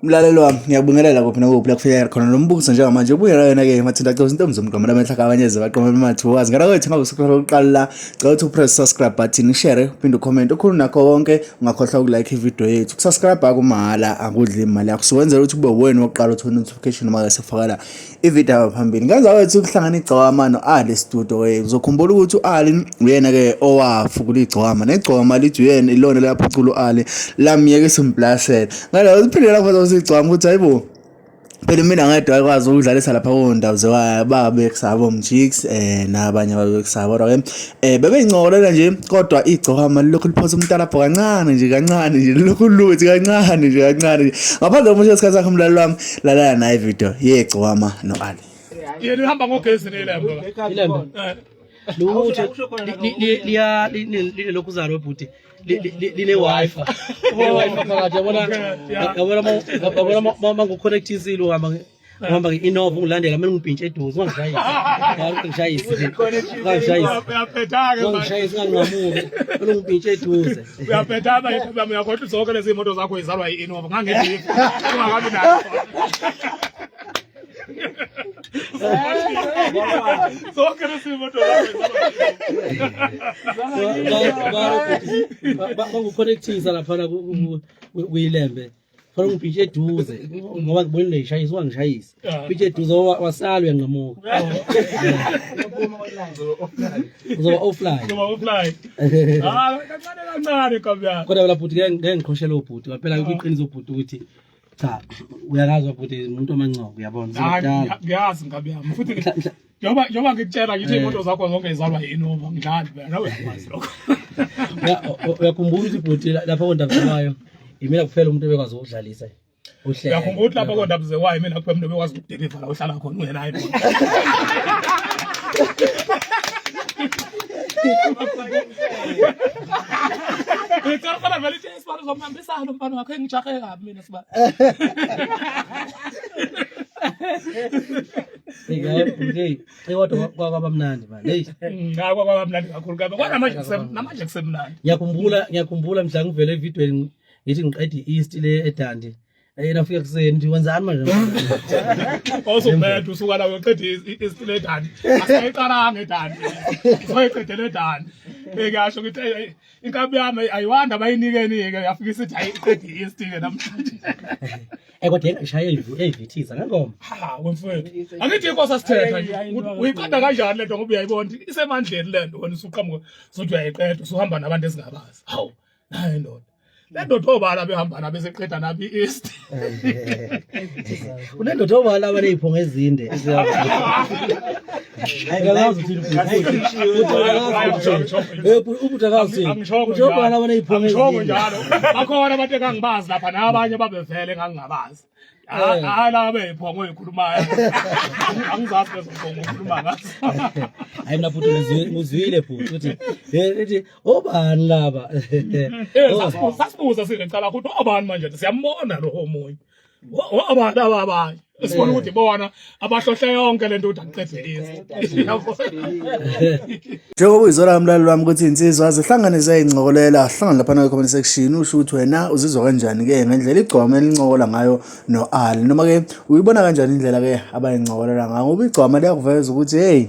Mlaleli wami ngiyakubingelela kuphi nakuphi la kufika khona lo mbukiso njengamanje ubuye yona ke mathinta cause intombi zomgqomo lamehla kabanyeze baqoma imathi wazi ngara kwethu ngabe usukhona ukuqala la cela ukuthi upress subscribe button share uphinde ucomment ukhulu nakho konke ungakhohlwa ukulike ivideo yethu kusubscribe akumahhala akudli imali yakho siwenzela ukuthi kube wena oqala uthola notification uma sefaka la ivideo phambili ngenza wethu ukuhlangana igcokama no Ali studio we uzokhumbula ukuthi uAli uyena ke owafukula igcokama negcokama lithi uyena ilona laphucula uAli lamiyeke simblasela ngala uphinde lapho sigcwama ukuthi hayibo phela mina ngedwa akwazi ukudlalisa lapha kondawo zebabe kusabo mjix nabanye babe kusabo kodwa ke bebeyincokolela nje kodwa igcokama lokho liphosa umntalapho kancane nje lokho luthi kancane nje ngaphandle komusho isikhathi sakho mlaleli wami lalana nayi video yegcokama noAli yena uhamba ngogesi nelembo lutho liya lokhu zalo bhuti line wifi phakathi yabona mama ngoconnectisile uhamba nge-inova ungilandela kumele ngibhintshe eduze ungangishayisi ngangamuke kumele ngibhintshe eduze uyaphetha uyakhohlwa zonke lezi moto zakho izalwa yi-inova ngangedifu ungakabi nayo zonke lezi moto bangiconnectisa laphana kuyilembe fanele ngibhintshe eduze ngoba ngibonile ngishayisa ungangishayisi bhintshe eduze wasalwe nqamuka uzoba offline kancane kabya kodwa la bhuti ngeke ngiqhoshele ubhuti ngaphela iqiniso ubhuti ukuthi cha uyakazi ubhuti umuntu omancoko uyabona ngiyazi ngabiyami futhi njoba ngikutshela ngithi imoto zakho zonke izalwa yi-inova ngidlali nawe uyakwazi lokho uyakhumbula ukuthi bhuti lapha kondabuzewayo imina kuphela umuntu obekwazi ukudlalisa uhlelo uyakhumbula ukuthi lapha kondabuzewayo imina kuphela umuntu obekwazi ukudeliver la uhlala khona ungenayo ngicela vele ithi isibalo zokuhambisana umfana wakho engijahe kabi mina sibalo kodwa kwabamnandi manje hey kwabamnandi kakhulu kabi kodwa namanje kusemnandi ngiyakhumbula mhla ngivele evidweni ngithi ngiqeda i-east le edandi nafika kuseni nje wenzani manje awusubhetha usuka la uqeda i-east le edandi asayiqala ngedandi usoyiqedele edandi ngiyasho ukuthi inkabi yami ayiwanda bayinikeni-ke yafika isithi ayiqeda i-east-ke namhlanje kodwa ngishaya eyivithisa ngangoma wemfethu angithi inkosi asithetha nje uyiqeda kanjani lento ngoba uyayibona isemandleni lento wena usuqhamuka sokuthi uyayiqeda usuhamba nabantu esingabazi hawu naye ndoda lendoda obala behamba nabe seqeda nabi i-east unendoda obala abaneyiphongo ezinde ubutakaziobala abaneyiphongo ezinde njalo bakhona abantu engangibazi lapha nabanye babevele engangingabazi laba beyiphongo eyikhulumayo angizazi lezophongo ukhuluma ngazo hayi mina futhi ngizwile futhi ukuthi obani laba sasibuza singecala ukuthi obani manje siyambona lo omunye abantu abanye esibona ukuthi bona abahlohle yonke lento ukuthi aqedele njengoba uyizola mlaleli wami ukuthi insizwa azihlanganise ingcokolela hlangana lapha na comment section usho ukuthi wena uzizwa kanjani ke ngendlela igcwama elincokola ngayo noAli noma ke uyibona kanjani indlela ke abayincokolela ngayo ngoba igcwama liyakuveza ukuthi hey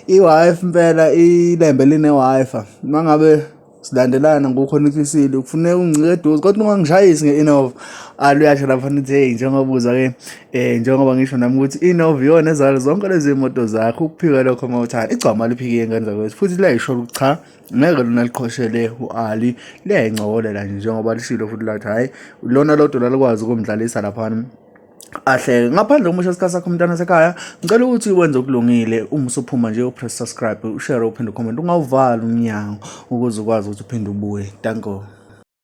i-wifi impela ilembe line wifi mangabe silandelana ngokukhonekisile kufuneka ungcike eduze kodwa ungangishayisi nge-inova Ali uyasho lapha nithi hey njengobuza ke njengoba ngisho nami ukuthi inova iyona ezala zonke lezi moto zakho ukuphika lokho mawuthanda igcwama liphike ngenza kwethu futhi liyayisho ukuthi cha ngeke lona liqhoshele uAli liyayincokolela nje njengoba lishilo futhi lathi hayi lona lodwa lalikwazi ukumdlalisa lapha ahle ngaphandle komusho isikhathi sakho umntana sekhaya ngicela ukuthi wenze okulungile uma usuphuma nje upress subscribe ushare uphinde ucomment ungawuvali umnyango ukuze ukwazi ukuthi uphinde ubuye danko